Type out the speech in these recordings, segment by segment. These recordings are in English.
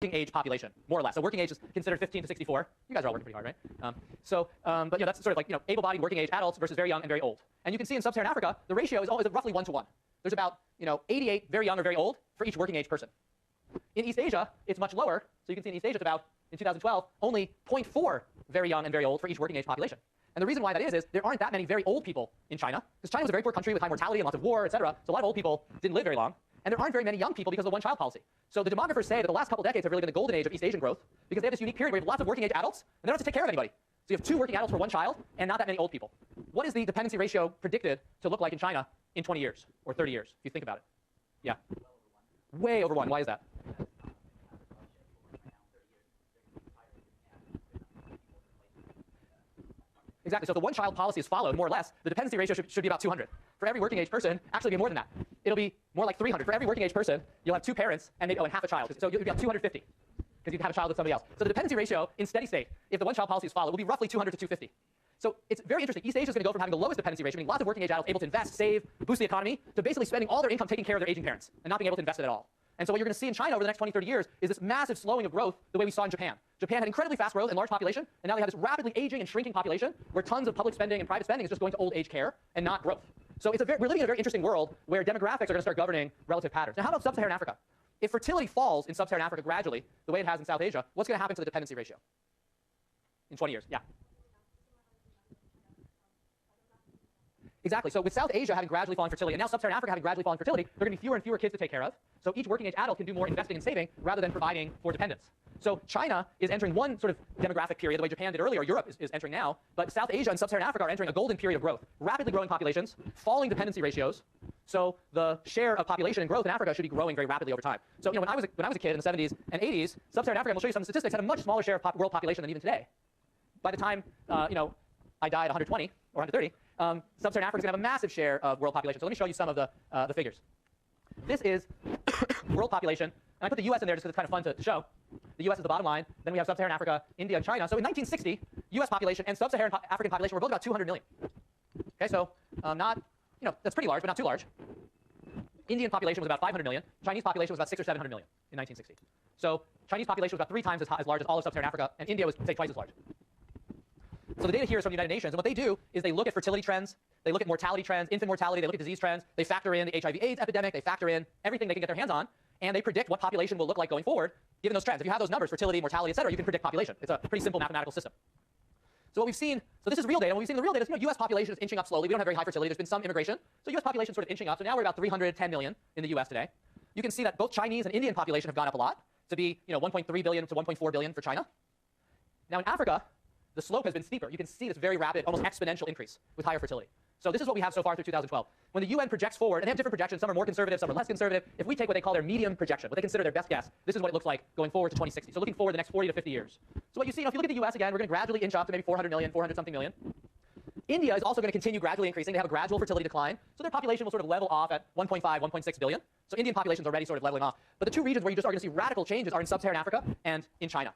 age population, more or less. So working age is considered 15 to 64. You guys are all working pretty hard, right? But that's sort of like, able-bodied working age adults versus very young and very old. And you can see in sub-Saharan Africa, the ratio is always roughly 1 to 1. There's about, 88 very young or very old for each working age person. In East Asia, it's much lower. So you can see in East Asia, it's about, in 2012, only 0.4 very young and very old for each working age population. And the reason why that is there aren't that many very old people in China, because China was a very poor country with high mortality and lots of war, et cetera. So a lot of old people didn't live very long. And there aren't very many young people because of the one-child policy. So the demographers say that the last couple decades have really been the golden age of East Asian growth because they have this unique period where you have lots of working age adults and they don't have to take care of anybody. So you have 2 working adults for 1 child and not that many old people. What is the dependency ratio predicted to look like in China in 20 years or 30 years, if you think about it? Yeah. Way over 1. Why is that? Exactly. So if the one-child policy is followed, more or less, the dependency ratio should be about 200. For every working age person, actually be more than that. It'll be more like 300. For every working age person, you'll have 2 parents and maybe and half a child. So you'll be at 250 because you have a child with somebody else. So the dependency ratio in steady state, if the one-child policy is followed, will be roughly 200 to 250. So it's very interesting. East Asia is going to go from having the lowest dependency ratio, meaning lots of working age adults able to invest, save, boost the economy, to basically spending all their income taking care of their aging parents and not being able to invest it at all. And so what you're going to see in China over the next 20, 30 years is this massive slowing of growth the way we saw in Japan. Japan had incredibly fast growth and large population, and now they have this rapidly aging and shrinking population where tons of public spending and private spending is just going to old age care and not growth. So we're living in a very interesting world where demographics are going to start governing relative patterns. Now how about sub-Saharan Africa? If fertility falls in sub-Saharan Africa gradually, the way it has in South Asia, what's going to happen to the dependency ratio in 20 years? Yeah. Exactly. So with South Asia having gradually fallen fertility, and now sub-Saharan Africa having gradually fallen fertility, there are going to be fewer and fewer kids to take care of. So each working age adult can do more investing and saving rather than providing for dependents. So China is entering one sort of demographic period, the way Japan did earlier, or Europe is entering now, but South Asia and sub-Saharan Africa are entering a golden period of growth. Rapidly growing populations, falling dependency ratios. So the share of population and growth in Africa should be growing very rapidly over time. So when I was a kid in the 70s and 80s, sub-Saharan Africa, and we'll show you some statistics, had a much smaller share of world population than even today. By the time I died at 120 or 130, sub-Saharan Africa is going to have a massive share of world population. So let me show you some of the figures. This is world population, and I put the US in there just because it's kind of fun to show. The US is the bottom line. Then we have sub-Saharan Africa, India, and China. So in 1960, US population and sub-Saharan African population were both about 200 million. Okay, so that's pretty large, but not too large. Indian population was about 500 million. Chinese population was about 600 or 700 million in 1960. So Chinese population was about 3 times as large as all of sub-Saharan Africa, and India was, say, twice as large. So the data here is from the United Nations, and what they do is they look at fertility trends, they look at mortality trends, infant mortality, they look at disease trends, they factor in the HIV/AIDS epidemic, they factor in everything they can get their hands on, and they predict what population will look like going forward, given those trends. If you have those numbers, fertility, mortality, et cetera, you can predict population. It's a pretty simple mathematical system. So what we've seen, so this is real data, and what we've seen in the real data is, US population is inching up slowly. We don't have very high fertility. There's been some immigration. So US population is sort of inching up. So now we're about 310 million in the US today. You can see that both Chinese and Indian population have gone up a lot to be 1.3 billion to 1.4 billion for China. Now in Africa, the slope has been steeper. You can see this very rapid, almost exponential increase with higher fertility. So this is what we have so far through 2012. When the UN projects forward, and they have different projections, some are more conservative, some are less conservative. If we take what they call their medium projection, what they consider their best guess, this is what it looks like going forward to 2060. So looking forward the next 40 to 50 years. So what you see, if you look at the US again, we're going to gradually inch up to maybe 400 million, 400 something million. India is also going to continue gradually increasing. They have a gradual fertility decline. So their population will sort of level off at 1.5, 1.6 billion. So Indian population is already sort of leveling off. But the two regions where you just are going to see radical changes are in sub-Saharan Africa and in China.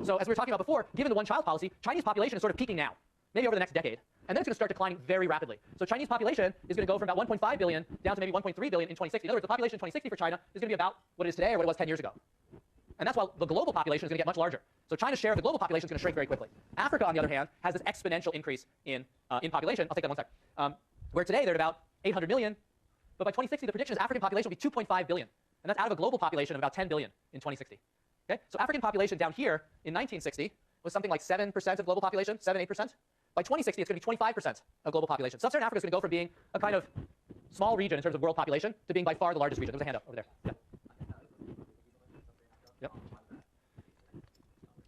So as we were talking about before, given the one-child policy, Chinese population is sort of peaking now, maybe over the next decade. And then it's going to start declining very rapidly. So Chinese population is going to go from about 1.5 billion down to maybe 1.3 billion in 2060. In other words, the population in 2060 for China is going to be about what it is today or what it was 10 years ago. And that's why the global population is going to get much larger. So China's share of the global population is going to shrink very quickly. Africa, on the other hand, has this exponential increase in population. I'll take that one sec. Where today they're at about 800 million. But by 2060, the prediction is African population will be 2.5 billion. And that's out of a global population of about 10 billion in 2060. Okay? So African population down here in 1960 was something like 7% of global population, 7, 8%. By 2060, it's going to be 25% of global population. Sub-Saharan Africa is going to go from being a kind of small region in terms of world population to being by far the largest region. There's a hand up over there. Yeah. Yep.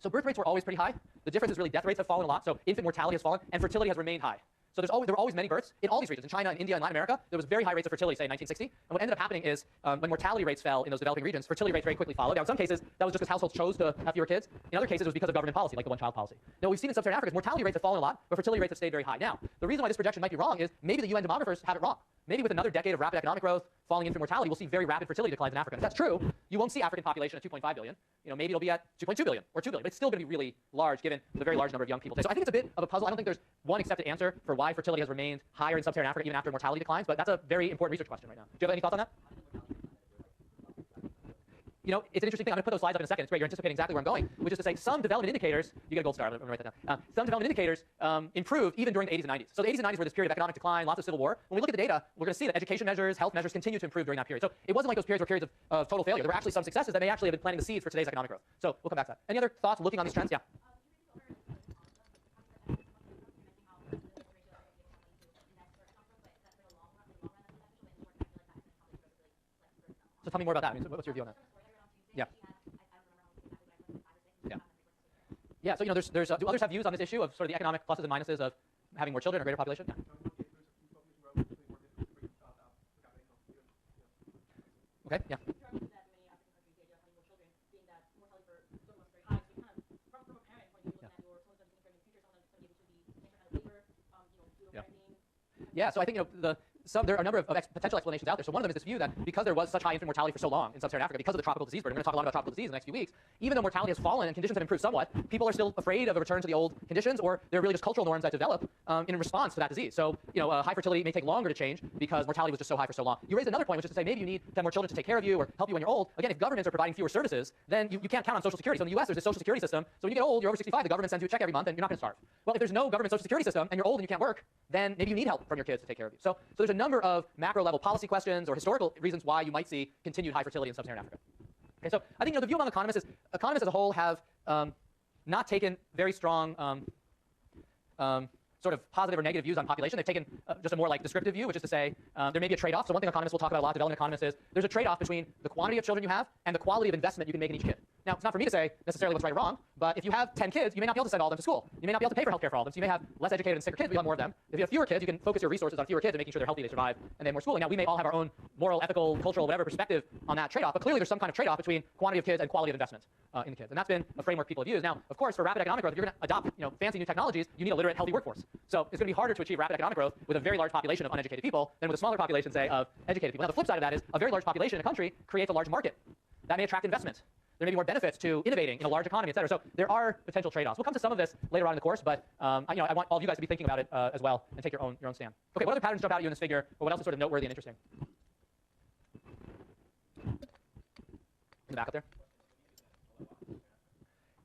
So birth rates were always pretty high. The difference is really death rates have fallen a lot. So infant mortality has fallen, and fertility has remained high. So there were always many births in all these regions. In China, and India, and Latin America, there was very high rates of fertility, say, in 1960. And what ended up happening is when mortality rates fell in those developing regions, fertility rates very quickly followed. Now, in some cases, that was just because households chose to have fewer kids. In other cases, it was because of government policy, like the one-child policy. Now, what we've seen in sub-Saharan Africa is mortality rates have fallen a lot, but fertility rates have stayed very high. Now, the reason why this projection might be wrong is maybe the UN demographers have it wrong. Maybe with another decade of rapid economic growth, falling infant mortality, we'll see very rapid fertility declines in Africa. If that's true, you won't see African population at 2.5 billion. Maybe it'll be at 2.2 billion or 2 billion, but it's still going to be really large given the very large number of young people today. So I think it's a bit of a puzzle. I don't think there's one accepted answer for why fertility has remained higher in sub-Saharan Africa even after mortality declines, but that's a very important research question right now. Do you have any thoughts on that? it's an interesting thing. I'm going to put those slides up in a second. It's great. You're anticipating exactly where I'm going, which is to say some development indicators, you get a gold star, I'm going to write that down. Some development indicators improved even during the 80s and 90s. So the 80s and 90s were this period of economic decline, lots of civil war. When we look at the data, we're going to see that education measures, health measures continue to improve during that period. So it wasn't like those periods were periods of total failure. There were actually some successes that may actually have been planting the seeds for today's economic growth. So we'll come back to that. Any other thoughts looking on these trends? Yeah. So tell me more about that. I mean, what's your view on that? Yeah. Yeah. Yeah. So there's do others have views on this issue of sort of the economic pluses and minuses of having more children or greater population? Yeah. Okay. Yeah. Yeah, so I think there are a number of potential explanations out there. So one of them is this view that because there was such high infant mortality for so long in sub-Saharan Africa, because of the tropical disease burden, we're going to talk a lot about tropical disease in the next few weeks, even though mortality has fallen and conditions have improved somewhat, people are still afraid of a return to the old conditions, or they're really just cultural norms that develop in response to that disease. So high fertility may take longer to change because mortality was just so high for so long. You raised another point, which is to say maybe you need to have more children to take care of you or help you when you're old. Again, if governments are providing fewer services, then you can't count on Social Security. So in the US, there's a Social Security system. So when you get old, you're over 65, the government sends you a check every month, and you're not going to starve. Well, if there's no government Social Security system and you're old and you can't work, then maybe you need help from your kids to take care of you. So there's a number of macro-level policy questions or historical reasons why you might see continued high fertility in sub-Saharan Africa. Okay, so I think the view among economists is economists as a whole have not taken very strong sort of positive or negative views on population. They've taken just a more descriptive view, which is to say there may be a trade-off. So one thing economists will talk about a lot, development economists, is there's a trade-off between the quantity of children you have and the quality of investment you can make in each kid. Now, it's not for me to say necessarily what's right or wrong, but if you have 10 kids, you may not be able to send all of them to school. You may not be able to pay for healthcare for all of them, so you may have less educated and sicker kids, but you have more of them. If you have fewer kids, you can focus your resources on fewer kids and making sure they're healthy, they survive, and they have more schooling. Now, we may all have our own moral, ethical, cultural, whatever perspective on that trade-off, but clearly there's some kind of trade-off between quantity of kids and quality of investment in the kids. And that's been a framework people have used. Now, of course, for rapid economic growth, if you're going to adopt fancy new technologies, you need a literate, healthy workforce. So it's going to be harder to achieve rapid economic growth with a very large population of uneducated people than with a smaller population, say, of educated people. Now, the flip side of that is a very large population in a country creates a large market. That may attract investment. There may be more benefits to innovating in a large economy, et cetera. So there are potential trade-offs. We'll come to some of this later on in the course, but I want all of you guys to be thinking about it as well and take your own stand. Okay, what other patterns jump out at you in this figure, or what else is sort of noteworthy and interesting? In the back up there?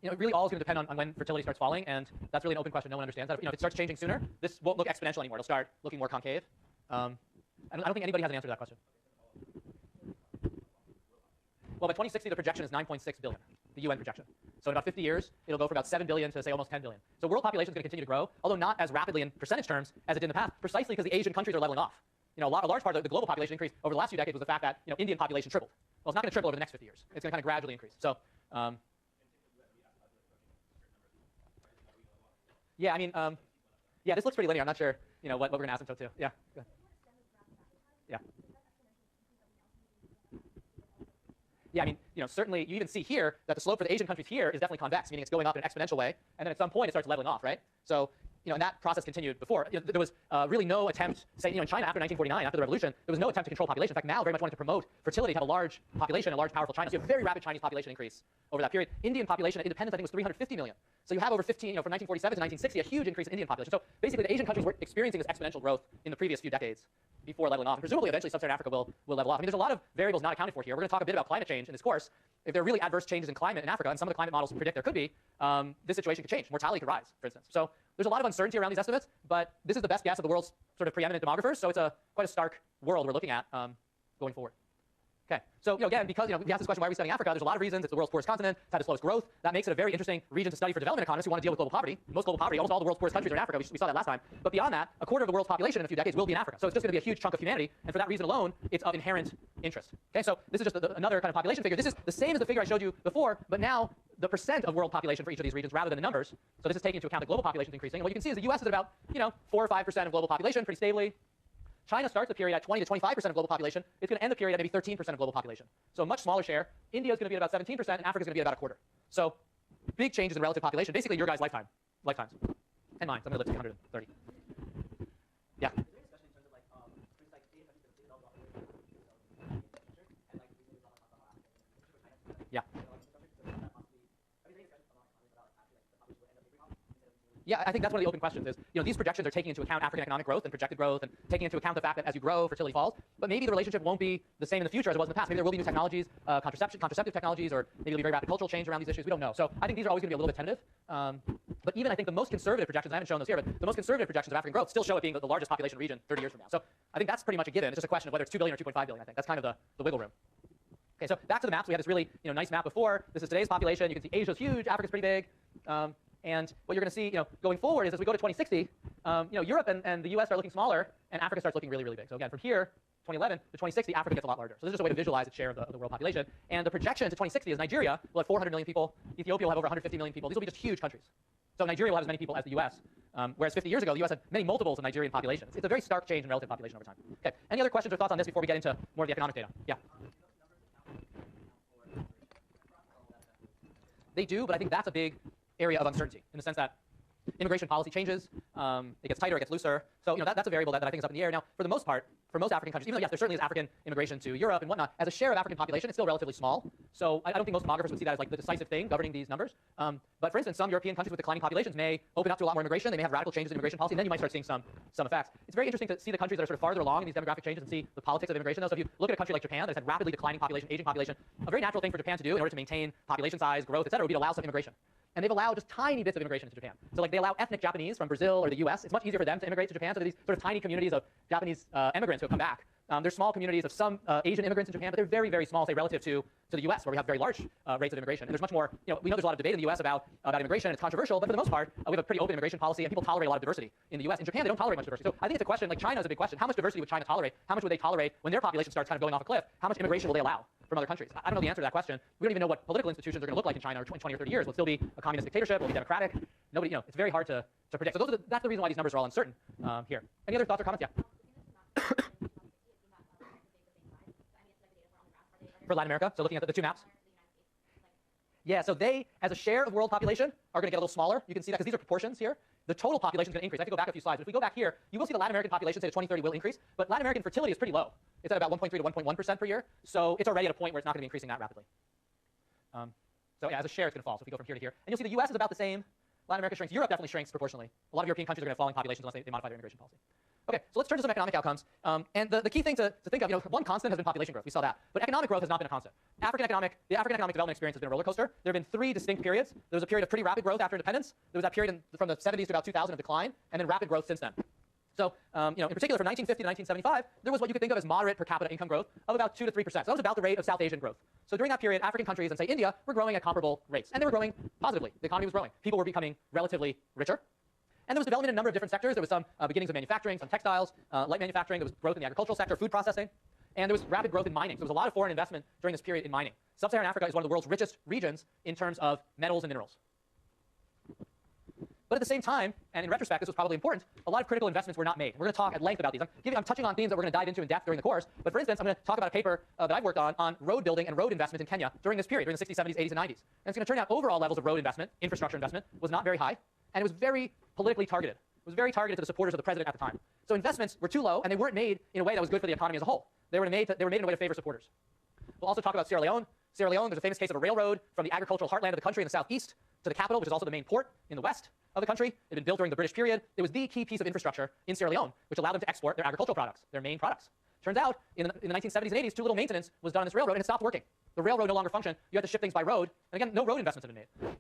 It really all is going to depend on when fertility starts falling, and that's really an open question. No one understands that. If it starts changing sooner, this won't look exponential anymore. It'll start looking more concave. I don't think anybody has an answer to that question. Well, by 2060, the projection is 9.6 billion, the UN projection. So in about 50 years, it'll go from about 7 billion to, say, almost 10 billion. So world population is going to continue to grow, although not as rapidly in percentage terms as it did in the past, precisely because the Asian countries are leveling off. A large part of the global population increase over the last few decades was the fact that Indian population tripled. Well, it's not going to triple over the next 50 years. It's going to kind of gradually increase. So, yeah, I mean, yeah, this looks pretty linear. I'm not sure, what we're going to asymptote to. Yeah. Go ahead. Yeah. Yeah, I mean, certainly you even see here that the slope for the Asian countries here is definitely convex, meaning it's going up in an exponential way, and then at some point it starts leveling off, right? So, and that process continued before. There was really no attempt, say, in China after 1949, after the revolution, there was no attempt to control population. In fact, now very much wanted to promote fertility, to have a large population, a large, powerful China. So you have very rapid Chinese population increase over that period. Indian population at independence, I think, was 350 million. So you have over 15, from 1947 to 1960, a huge increase in Indian population. So basically, the Asian countries were experiencing this exponential growth in the previous few decades before leveling off. And presumably, eventually, sub-Saharan Africa will level off. I mean, there's a lot of variables not accounted for here. We're going to talk a bit about climate change in this course. If there are really adverse changes in climate in Africa, and some of the climate models predict there could be, this situation could change. Mortality could rise, for instance. So there's a lot of uncertainty around these estimates, but this is the best guess of the world's sort of preeminent demographers. So it's quite a stark world we're looking at going forward. Okay, so again, because we asked this question, why are we studying Africa? There's a lot of reasons. It's the world's poorest continent. It's had the slowest growth. That makes it a very interesting region to study for development economists who want to deal with global poverty. Most global poverty, almost all the world's poorest countries are in Africa. We saw that last time. But beyond that, a quarter of the world's population in a few decades will be in Africa. So it's just going to be a huge chunk of humanity, and for that reason alone, it's of inherent interest. Okay, so this is just another kind of population figure. This is the same as the figure I showed you before, but now the percent of world population for each of these regions rather than the numbers. So this is taking into account the global population is increasing. And what you can see is the U.S. is at about 4 or 5% of global population, pretty stably. China starts the period at 20 to 25% of global population. It's going to end the period at maybe 13% of global population. So a much smaller share. India is going to be at about 17%, and Africa is going to be at about a quarter. So big changes in relative population. Basically, your guys' lifetimes, and mine. So I'm going to live to 130. Yeah. Yeah. Yeah, I think that's one of the open questions is, these projections are taking into account African economic growth and projected growth and taking into account the fact that as you grow, fertility falls. But maybe the relationship won't be the same in the future as it was in the past. Maybe there will be new technologies, contraceptive technologies, or maybe there'll be very rapid cultural change around these issues. We don't know. So I think these are always going to be a little bit tentative. But even I think the most conservative projections, I haven't shown those here, but the most conservative projections of African growth still show it being the largest population region 30 years from now. So I think that's pretty much a given. It's just a question of whether it's 2 billion or 2.5 billion, I think. That's kind of the wiggle room. Okay, so back to the maps. We had this really nice map before. This is today's population. You can see Asia's huge, Africa's pretty big. And what you're going to see going forward is as we go to 2060, Europe and the US are looking smaller, and Africa starts looking really, really big. So again, from here, 2011 to 2060, Africa gets a lot larger. So this is just a way to visualize its share of the world population. And the projection to 2060 is Nigeria will have 400 million people. Ethiopia will have over 150 million people. These will be just huge countries. So Nigeria will have as many people as the US, whereas 50 years ago, the US had many multiples of Nigerian population. It's a very stark change in relative population over time. Okay, any other questions or thoughts on this before we get into more of the economic data? Yeah. They do, but I think that's a big area of uncertainty in the sense that immigration policy changes, it gets tighter, it gets looser. So that's a variable that I think is up in the air. Now, for the most part, for most African countries, even though yes, there certainly is African immigration to Europe and whatnot, as a share of African population, it's still relatively small. So I don't think most demographers would see that as like the decisive thing governing these numbers. But for instance, some European countries with declining populations may open up to a lot more immigration. They may have radical changes in immigration policy, and then you might start seeing some effects. It's very interesting to see the countries that are sort of farther along in these demographic changes and see the politics of immigration. Though, so if you look at a country like Japan that has had rapidly declining population, aging population, a very natural thing for Japan to do in order to maintain population size, growth, et cetera, would be to allow some immigration. And they've allowed just tiny bits of immigration into Japan. So like they allow ethnic Japanese from Brazil or the US. It's much easier for them to immigrate to Japan. So these sort of tiny communities of Japanese immigrants who have come back. There's small communities of some Asian immigrants in Japan, but they're very, very small, say, relative to the US, where we have very large rates of immigration. And there's much more, we know there's a lot of debate in the US about immigration, and it's controversial, but for the most part, we have a pretty open immigration policy, and people tolerate a lot of diversity in the US. In Japan, they don't tolerate much diversity. So I think it's a question, like China is a big question. How much diversity would China tolerate? How much would they tolerate when their population starts kind of going off a cliff? How much immigration will they allow from other countries? I don't know the answer to that question. We don't even know what political institutions are going to look like in China in 20 or 30 years. Will it still be a communist dictatorship? Will it be democratic? Nobody, it's very hard to predict. So that's the reason why these numbers are all uncertain here. Any other thoughts or comments? Yeah. For Latin America, so looking at the two maps. Yeah, so they, as a share of world population, are going to get a little smaller. You can see that because these are proportions here. The total population is going to increase. I have to go back a few slides. But if we go back here, you will see the Latin American population, say, to 2030 will increase. But Latin American fertility is pretty low. It's at about 1.3 to 1.1% per year. So it's already at a point where it's not going to be increasing that rapidly. So yeah, as a share, it's going to fall. So if we go from here to here. And you'll see the US is about the same. Latin America shrinks. Europe definitely shrinks proportionally. A lot of European countries are going to have falling populations unless they modify their immigration policy. Okay, so let's turn to some economic outcomes. And the key thing to think of, one constant has been population growth. We saw that. But economic growth has not been a constant. The African economic development experience has been a roller coaster. There have been three distinct periods. There was a period of pretty rapid growth after independence. There was that period from the 70s to about 2000 of decline, and then rapid growth since then. So, in particular, from 1950 to 1975, there was what you could think of as moderate per capita income growth of about 2 to 3%. So that was about the rate of South Asian growth. So during that period, African countries and, say, India were growing at comparable rates. And they were growing positively. The economy was growing. People were becoming relatively richer. And there was development in a number of different sectors. There was some beginnings of manufacturing, some textiles, light manufacturing. There was growth in the agricultural sector, food processing. And there was rapid growth in mining. So there was a lot of foreign investment during this period in mining. Sub-Saharan Africa is one of the world's richest regions in terms of metals and minerals. But at the same time, and in retrospect, this was probably important, a lot of critical investments were not made. We're going to talk at length about these. I'm touching on themes that we're going to dive into in depth during the course. But for instance, I'm going to talk about a paper that I've worked on road building and road investment in Kenya during this period, during the 60s, 70s, 80s, and 90s. And it's going to turn out overall levels of road investment, infrastructure investment, was not very high. And it was very politically targeted. It was very targeted to the supporters of the president at the time. So investments were too low, and they weren't made in a way that was good for the economy as a whole. They were made in a way to favor supporters. We'll also talk about Sierra Leone. Sierra Leone, there's a famous case of a railroad from the agricultural heartland of the country in the southeast to the capital, which is also the main port in the west of the country. It had been built during the British period. It was the key piece of infrastructure in Sierra Leone, which allowed them to export their agricultural products, their main products. Turns out, in the 1970s and 80s, too little maintenance was done on this railroad, and it stopped working. The railroad no longer functioned. You had to ship things by road. And again, no road investments had been made.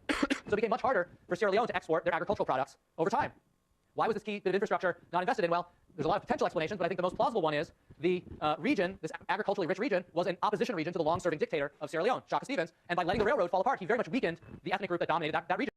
So it became much harder for Sierra Leone to export their agricultural products over time. Why was this key bit of infrastructure not invested in? Well, there's a lot of potential explanations, but I think the most plausible one is the region, this agriculturally rich region, was an opposition region to the long-serving dictator of Sierra Leone, Shaka Stevens, and by letting the railroad fall apart, he very much weakened the ethnic group that dominated that region.